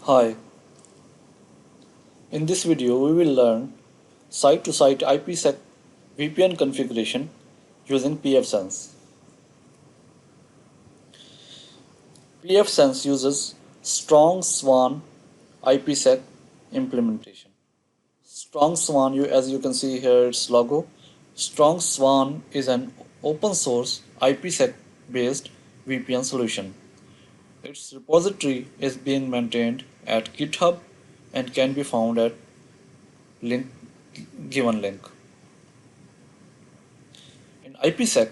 Hi, in this video we will learn site-to-site IPsec VPN configuration using pfSense. pfSense uses Strong Swan IPsec implementation. Strong Swan, as you can see here its logo. Strong Swan is an open source IPsec based VPN solution. Its repository is being maintained at GitHub and can be found at link given link. In IPsec,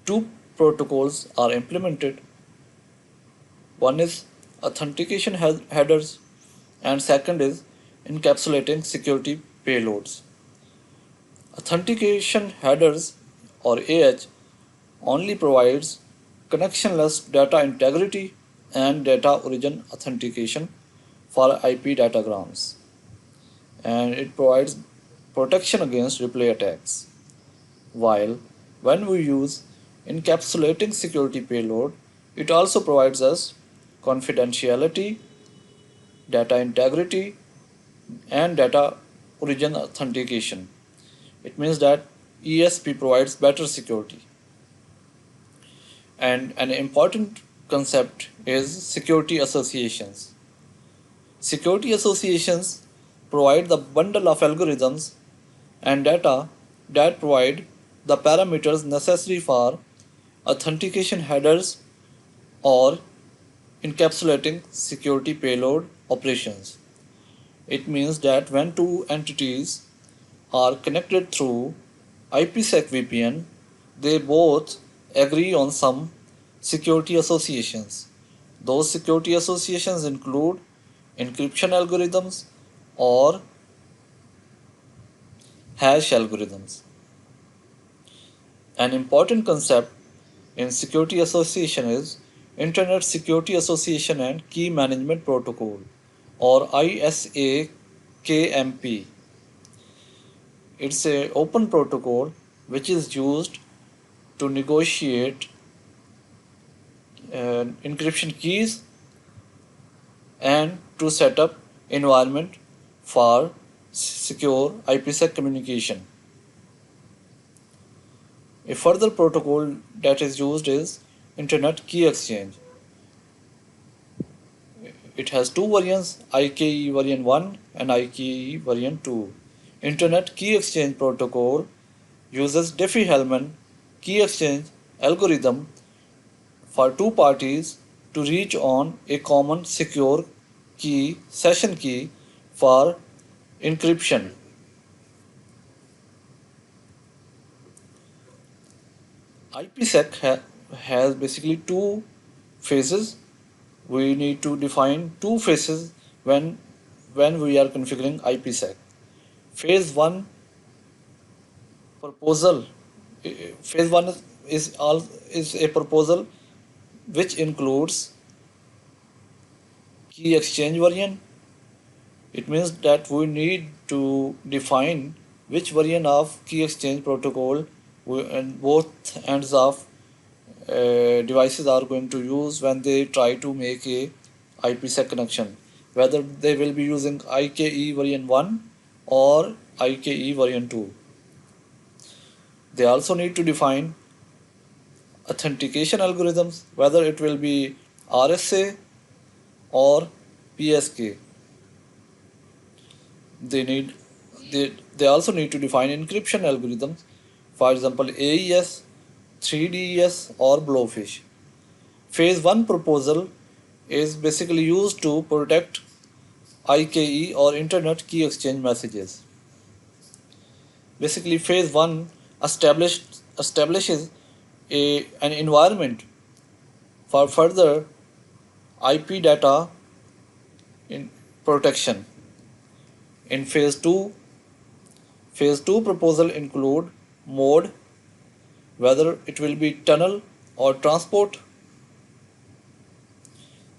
two protocols are implemented. One is authentication headers and second is encapsulating security payloads. Authentication headers or AH only provides connectionless data integrity and data origin authentication for IP datagrams, and it provides protection against replay attacks. While when we use encapsulating security payload, it also provides us confidentiality, data integrity, and data origin authentication. It means that ESP provides better security. And an important concept is security associations. Security associations provide the bundle of algorithms and data that provide the parameters necessary for authentication headers or encapsulating security payload operations. It means that when two entities are connected through IPsec VPN, they both agree on some security associations. Those security associations include encryption algorithms or hash algorithms. An important concept in security association is Internet Security Association and Key Management Protocol or ISA-KMP. It's a open protocol which is used to negotiate encryption keys and to set up environment for secure IPsec communication. A further protocol that is used is Internet Key Exchange. It has two variants, IKE variant 1 and IKE variant 2. Internet Key Exchange Protocol uses Diffie-Hellman key exchange algorithm for two parties to reach on a common secure key, session key for encryption. IPsec has basically two phases. We need to define two phases when we are configuring IPsec. Phase 1 proposal. Phase 1 is a proposal which includes key exchange variant. It means that we need to define which variant of key exchange protocol and both ends of devices are going to use when they try to make a IPsec connection, whether they will be using IKE variant 1 or IKE variant 2. They also need to define authentication algorithms, whether it will be RSA or PSK. They need they also need to define encryption algorithms, for example AES, 3DES or Blowfish. Phase 1 proposal is basically used to protect IKE or Internet Key Exchange messages. Basically, phase 1 establishes an environment for further IP data in protection. In phase 2 proposal include mode, whether it will be tunnel or transport,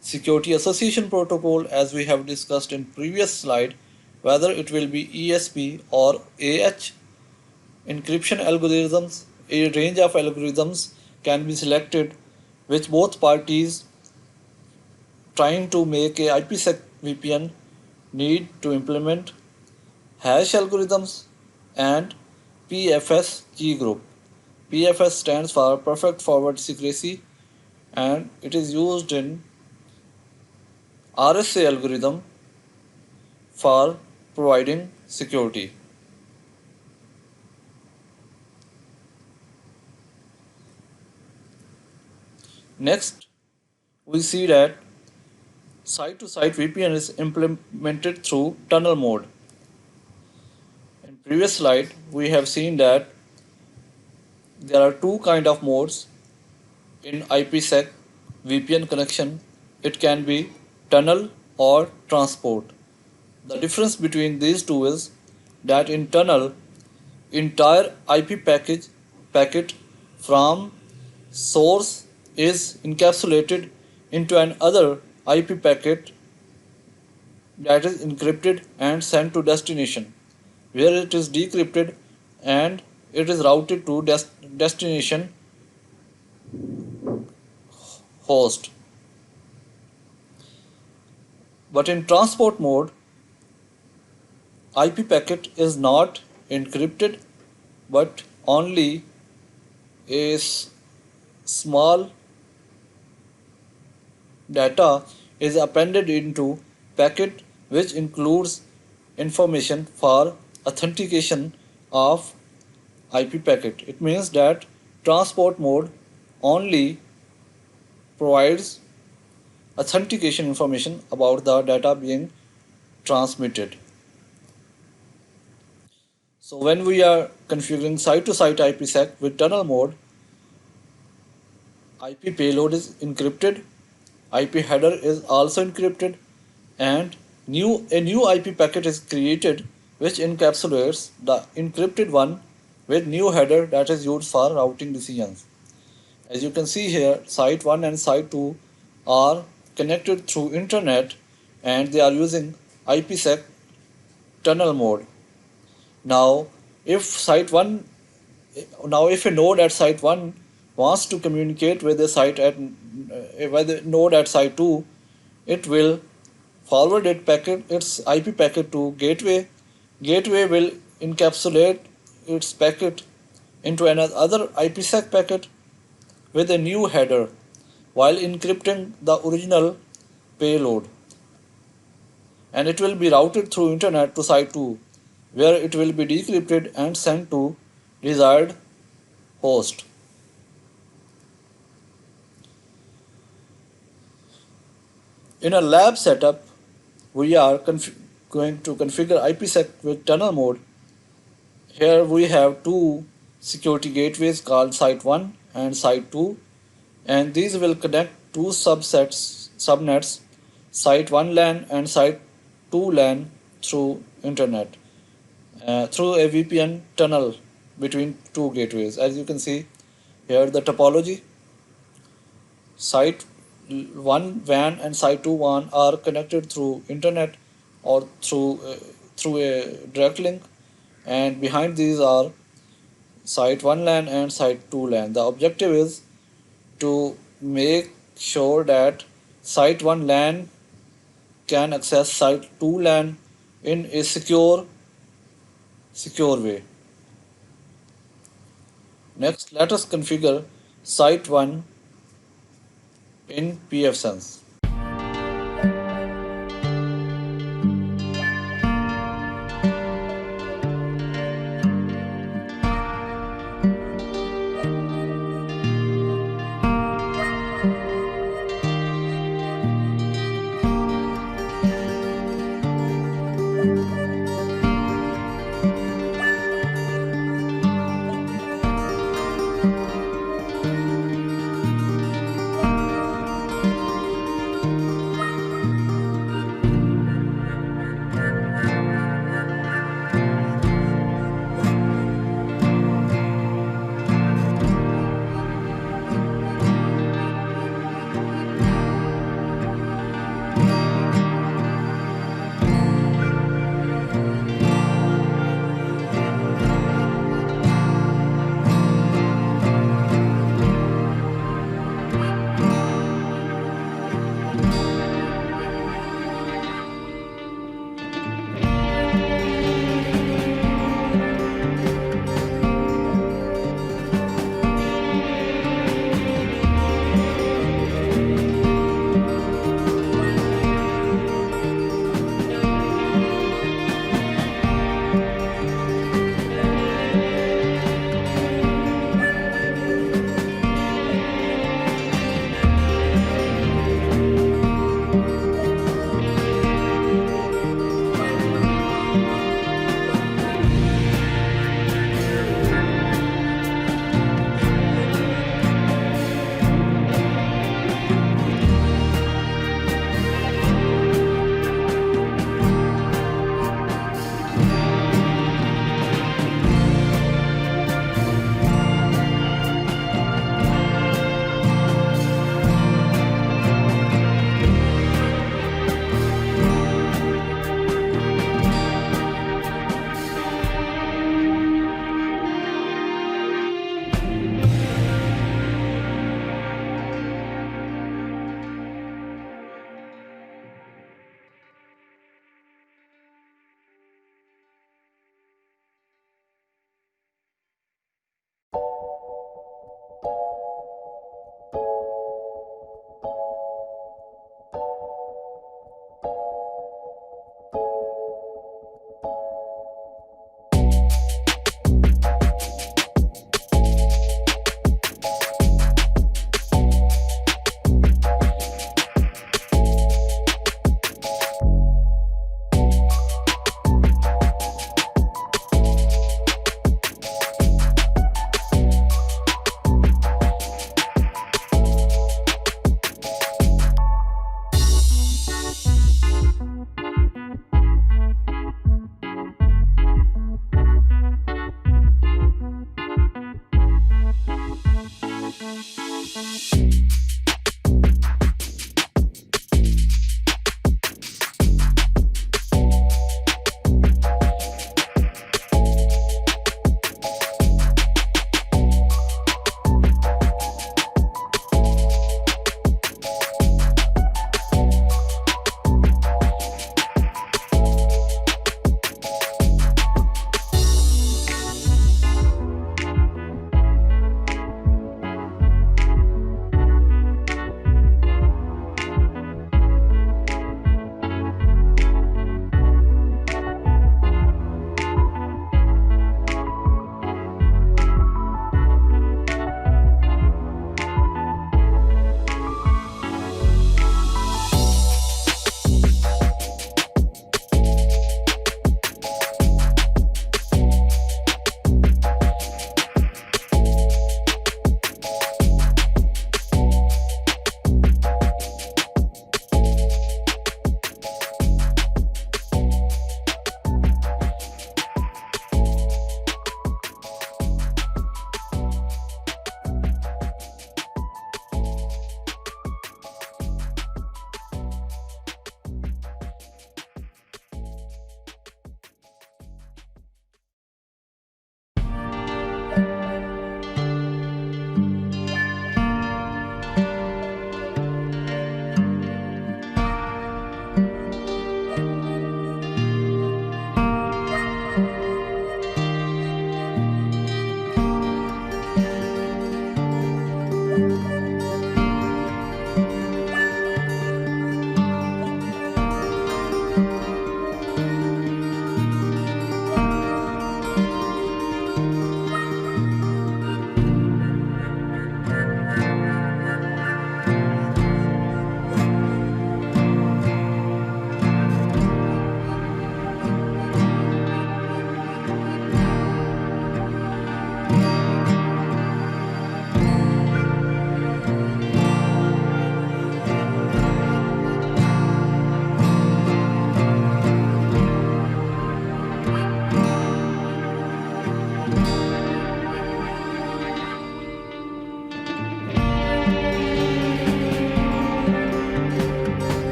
security association protocol as we have discussed in previous slide, whether it will be ESP or AH, encryption algorithms. A range of algorithms can be selected which both parties trying to make a IPsec VPN need to implement hash algorithms and PFS key group. PFS stands for Perfect Forward Secrecy and it is used in RSA algorithm for providing security. Next, we see that site-to-site VPN is implemented through tunnel mode. In previous slide, we have seen that there are two kind of modes in IPsec VPN connection. It can be tunnel or transport. The difference between these two is that in tunnel, entire IP packet from source is encapsulated into another IP packet that is encrypted and sent to destination, where it is decrypted and it is routed to destination host. But in transport mode, IP packet is not encrypted but only a small data is appended into packet which includes information for authentication of IP packet. It means that transport mode only provides authentication information about the data being transmitted. So when we are configuring site-to-site IPsec with tunnel mode, IP payload is encrypted, IP header is also encrypted, and a new IP packet is created which encapsulates the encrypted one with new header that is used for routing decisions. As you can see here, site 1 and site 2 are connected through internet and they are using IPsec tunnel mode. Now, if site 1 if a node at site 1 wants to communicate with a site at with a node at site 2, it will forward its IP packet to gateway. Gateway will encapsulate its packet into another IPsec packet with a new header while encrypting the original payload, and it will be routed through internet to site 2 where it will be decrypted and sent to desired host. In a lab setup, we are going to configure IPsec with tunnel mode. Here we have two security gateways called site 1 and site 2, and these will connect two subnets, site 1 LAN and site 2 LAN through internet through a VPN tunnel between two gateways. As you can see here, the topology, site 1 WAN and site 2 WAN are connected through internet or through a direct link, and behind these are site 1 LAN and site 2 LAN. The objective is to make sure that site 1 LAN can access site 2 LAN in a secure way. Next, let us configure site 1 in pfSense.